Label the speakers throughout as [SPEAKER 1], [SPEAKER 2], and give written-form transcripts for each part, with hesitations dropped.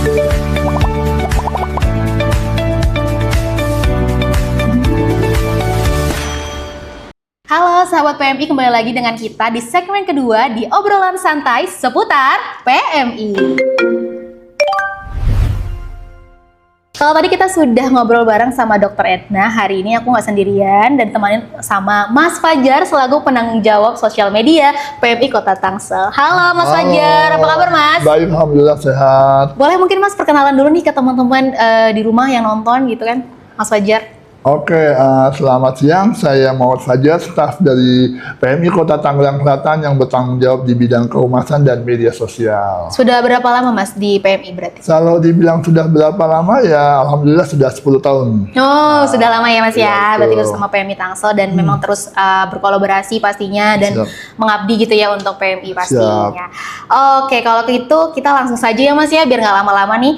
[SPEAKER 1] Halo sahabat PMI, kembali lagi dengan kita di segmen kedua di obrolan santai seputar PMI. Kalau tadi kita sudah ngobrol bareng sama Dr. Edna, hari ini aku nggak sendirian dan temanin sama Mas Fajar selaku penanggung jawab sosial media PMI Kota Tangsel. Halo Mas Fajar, apa kabar Mas?
[SPEAKER 2] Baik, alhamdulillah sehat.
[SPEAKER 1] Boleh mungkin Mas perkenalan dulu nih ke teman-teman di rumah yang nonton gitu kan, Mas Fajar?
[SPEAKER 2] Oke, selamat siang. Saya Muhammad Fajar, staf dari PMI Kota Tangerang Selatan yang bertanggung jawab di bidang kehumasan dan media sosial.
[SPEAKER 1] Sudah berapa lama Mas di PMI berarti?
[SPEAKER 2] Kalau dibilang sudah berapa lama ya, alhamdulillah sudah 10 tahun.
[SPEAKER 1] Oh, sudah lama ya Mas ya.
[SPEAKER 2] Betul.
[SPEAKER 1] Berarti bersama PMI Tangsel dan memang terus berkolaborasi pastinya dan mengabdi gitu ya untuk PMI pastinya. Oke, kalau gitu kita langsung saja ya Mas ya, biar nggak lama-lama nih.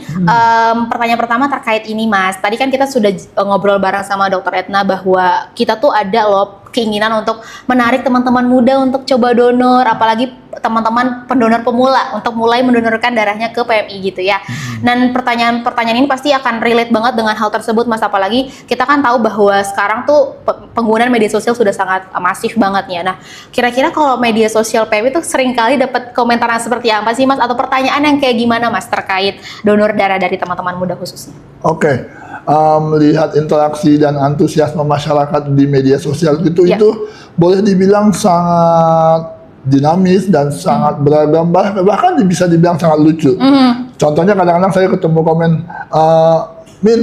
[SPEAKER 1] Pertanyaan pertama terkait ini Mas. Tadi kan kita sudah ngobrol bareng sama Dr. Edna bahwa kita tuh ada loh keinginan untuk menarik teman-teman muda untuk coba donor, apalagi teman-teman pendonor pemula untuk mulai mendonorkan darahnya ke PMI gitu ya. Dan pertanyaan ini pasti akan relate banget dengan hal tersebut Mas, apalagi kita kan tahu bahwa sekarang tuh penggunaan media sosial sudah sangat masif banget ya. Nah, kira-kira kalau media sosial PMI tuh sering kali dapat komentar seperti apa sih Mas, atau pertanyaan yang kayak gimana Mas terkait donor darah dari teman-teman muda khususnya?
[SPEAKER 2] Oke. Melihat interaksi dan antusiasme masyarakat di media sosial itu boleh dibilang sangat dinamis dan sangat beragam, bahkan bisa dibilang sangat lucu. Contohnya kadang-kadang saya ketemu komen, Min,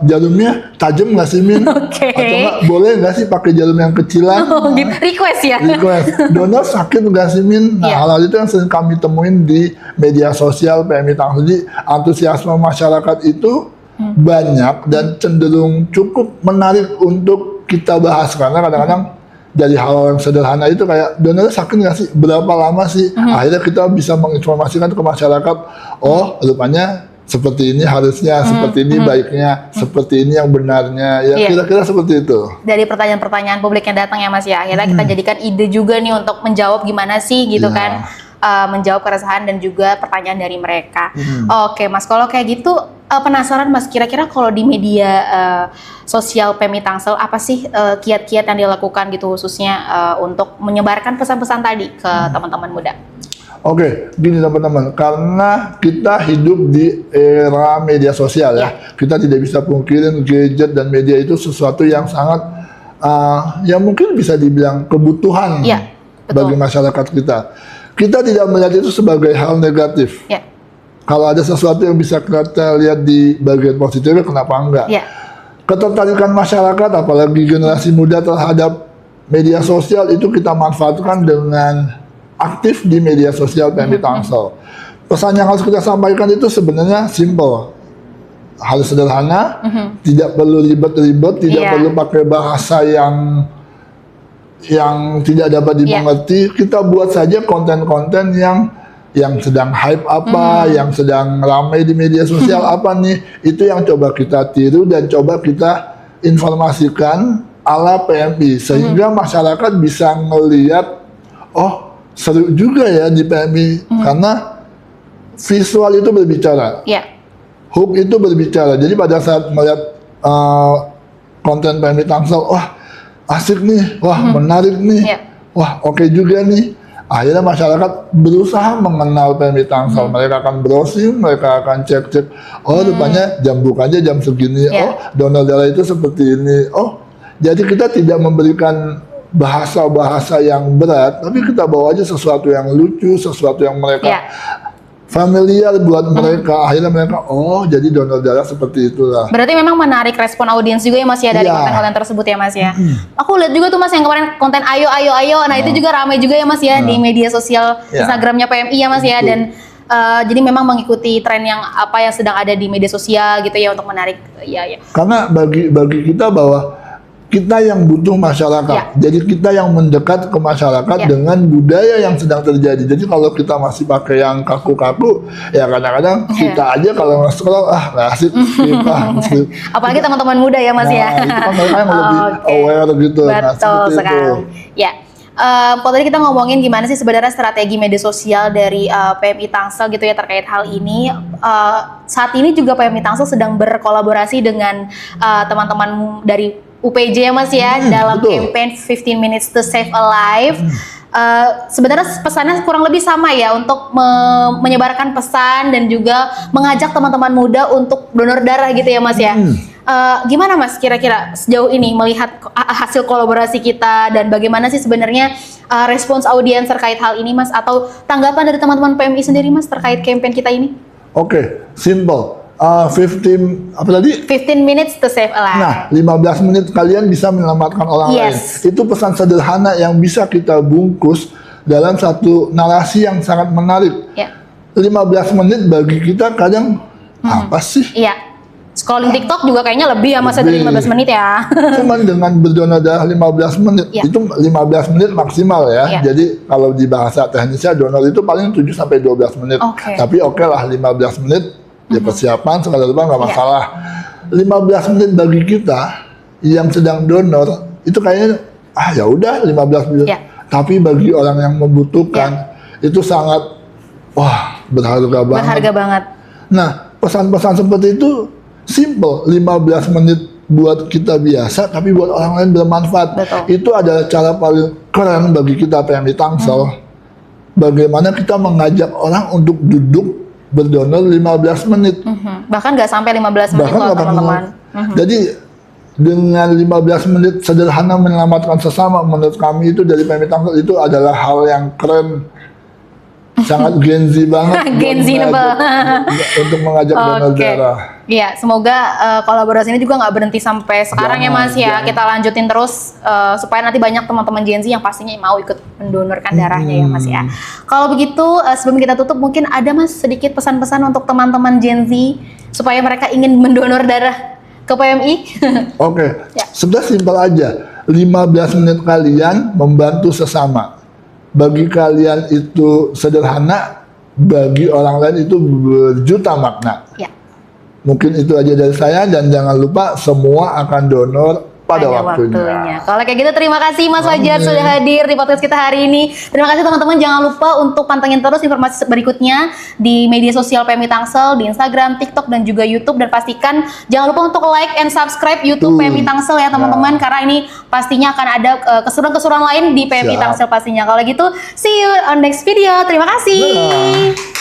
[SPEAKER 2] jarumnya tajam nggak sih Min? Atau nggak, boleh nggak sih pakai jarum yang kecilan?
[SPEAKER 1] Gitu. Request ya?
[SPEAKER 2] Request. Donor sakit nggak sih Min? Nah, hal itu yang sering kami temuin di media sosial PMI Tangsel. Jadi antusiasme masyarakat itu banyak dan cenderung cukup menarik untuk kita bahas, karena kadang-kadang dari hal yang sederhana itu kayak donor sakit nggak sih, berapa lama sih, akhirnya kita bisa menginformasikan ke masyarakat, oh rupanya seperti ini harusnya, seperti ini baiknya, seperti ini yang benarnya, ya kira-kira seperti itu. Dari
[SPEAKER 1] pertanyaan-pertanyaan publik yang datang ya Mas ya, akhirnya kita jadikan ide juga nih untuk menjawab gimana sih gitu kan, menjawab keresahan dan juga pertanyaan dari mereka. Oke Mas, kalau kayak gitu penasaran Mas, kira-kira kalau di media sosial PMI Tangsel apa sih kiat-kiat yang dilakukan gitu khususnya untuk menyebarkan pesan-pesan tadi ke teman-teman muda?
[SPEAKER 2] Oke, gini teman-teman, karena kita hidup di era media sosial ya, kita tidak bisa pungkirin gadget dan media itu sesuatu yang sangat yang mungkin bisa dibilang kebutuhan bagi masyarakat kita. Kita tidak melihat itu sebagai hal negatif. Kalau ada sesuatu yang bisa kita lihat di bagian positifnya, kenapa enggak? Ketertarikan masyarakat, apalagi generasi muda terhadap media sosial itu kita manfaatkan dengan aktif di media sosial PMI Tangsel. Pesan yang harus kita sampaikan itu sebenarnya simple, hal sederhana, tidak perlu ribet-ribet, tidak perlu pakai bahasa yang tidak dapat dimengerti. Kita buat saja konten-konten yang sedang hype apa, yang sedang ramai di media sosial apa nih, itu yang coba kita tiru dan coba kita informasikan ala PMI, sehingga masyarakat bisa ngelihat, oh seru juga ya di PMI, karena visual itu berbicara, hook itu berbicara. Jadi pada saat melihat konten PMI Tangsel, wah asik nih, wah menarik nih, wah oke juga nih. Akhirnya masyarakat berusaha mengenal PMI Tangsel. Mereka akan browsing, mereka akan cek-cek. Oh, rupanya jam bukanya jam segini. Oh, donor darah itu seperti ini. Oh, jadi kita tidak memberikan bahasa-bahasa yang berat, tapi kita bawa aja sesuatu yang lucu, sesuatu yang mereka familiar buat mereka. Akhirnya mereka, oh jadi donor darah seperti itulah.
[SPEAKER 1] Berarti memang menarik respon audiens juga ya Mas ya dari konten-konten tersebut ya Mas ya. Aku lihat juga tuh Mas yang kemarin konten ayo. Nah itu juga ramai juga ya Mas ya di media sosial Instagramnya PMI ya Mas ya. Dan jadi memang mengikuti tren yang sedang ada di media sosial gitu ya untuk menarik.
[SPEAKER 2] Karena bagi kita bahwa kita yang butuh masyarakat, jadi kita yang mendekat ke masyarakat dengan budaya yang sedang terjadi. Jadi kalau kita masih pakai yang kaku-kaku, ya kadang-kadang kita aja kalau nge-scroll, nggak asik, skip.
[SPEAKER 1] Apalagi teman-teman muda ya Mas ya.
[SPEAKER 2] Itu kan mereka yang lebih aware gitu.
[SPEAKER 1] Betul sekali. Ya. Kalau tadi kita ngomongin gimana sih sebenarnya strategi media sosial dari PMI Tangsel gitu ya terkait hal ini. Saat ini juga PMI Tangsel sedang berkolaborasi dengan teman-teman dari UPJ ya Mas ya dalam
[SPEAKER 2] betul.
[SPEAKER 1] campaign 15 Minutes to Save a Life. Sebenarnya pesannya kurang lebih sama ya untuk menyebarkan pesan dan juga mengajak teman-teman muda untuk donor darah gitu ya Mas ya. Gimana Mas kira-kira sejauh ini melihat hasil kolaborasi kita dan bagaimana sih sebenarnya respons audiens terkait hal ini Mas atau tanggapan dari teman-teman PMI sendiri Mas terkait campaign kita ini?
[SPEAKER 2] Oke, simple. 15 apa tadi?
[SPEAKER 1] 15 minutes to save a life.
[SPEAKER 2] Nah, 15 menit kalian bisa menyelamatkan orang lain. Itu pesan sederhana yang bisa kita bungkus dalam satu narasi yang sangat menarik. 15 menit bagi kita kadang apa sih?
[SPEAKER 1] Iya. Scrolling TikTok juga kayaknya lebih ya Mas dari 15 menit ya.
[SPEAKER 2] Cuman dengan berdonor darah 15 menit, itu 15 menit maksimal ya. Jadi kalau di bahasa teknisnya donor itu paling 7 sampai 12 menit. Tapi oke lah 15 menit ya persiapan segala rupa nggak masalah. 15 menit bagi kita yang sedang donor itu kayaknya ya udah 15 menit. Tapi bagi orang yang membutuhkan itu sangat berharga banget.
[SPEAKER 1] Berharga banget.
[SPEAKER 2] Nah, pesan-pesan seperti itu simple, 15 menit buat kita biasa, tapi buat orang lain bermanfaat. Itu adalah cara paling keren bagi kita PMI Tangsel. Bagaimana kita mengajak orang untuk duduk berdonor 15 menit.
[SPEAKER 1] Bahkan nggak sampai 15 menit kalau teman-teman.
[SPEAKER 2] Jadi dengan 15 menit sederhana menyelamatkan sesama, menurut kami itu dari PMI Tangsel itu adalah hal yang keren. Sangat Gen Z banget untuk mengajak donor darah.
[SPEAKER 1] Iya, semoga kolaborasi ini juga nggak berhenti sampai sekarang ya Mas ya. Kita lanjutin terus supaya nanti banyak teman-teman Gen Z yang pastinya mau ikut mendonorkan darahnya ya Mas ya. Kalau begitu sebelum kita tutup mungkin ada Mas sedikit pesan-pesan untuk teman-teman Gen Z supaya mereka ingin mendonor darah ke PMI.
[SPEAKER 2] Oke, sebenarnya simpel aja. 15 menit kalian membantu sesama. Bagi kalian itu sederhana, bagi orang lain itu berjuta makna. Mungkin itu aja dari saya dan jangan lupa semua akan donor pada waktunya.
[SPEAKER 1] Kalau kayak gitu terima kasih Mas Fajar sudah hadir di podcast kita hari ini. Terima kasih teman-teman, jangan lupa untuk pantengin terus informasi berikutnya di media sosial PMI Tangsel, di Instagram, TikTok dan juga YouTube, dan pastikan jangan lupa untuk like and subscribe YouTube PMI Tangsel ya teman-teman, karena ini pastinya akan ada keseruan-keseruan lain di PMI Tangsel pastinya. Kalau gitu see you on next video. Terima kasih.